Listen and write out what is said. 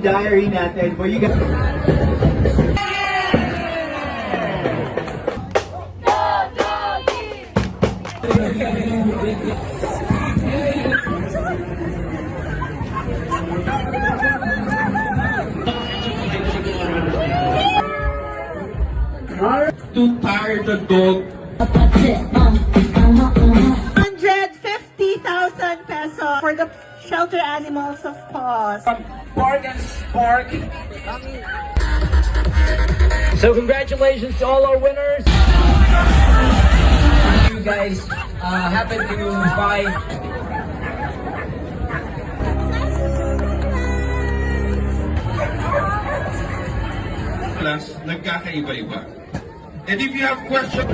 diary natin for you guys. To tire the dog. 150,000 pesos for the shelter animals of Paws. Bark and Spark. So congratulations to all our winners. You guys happen to buy Plus, nagkakaiba-iba. And if you have questions,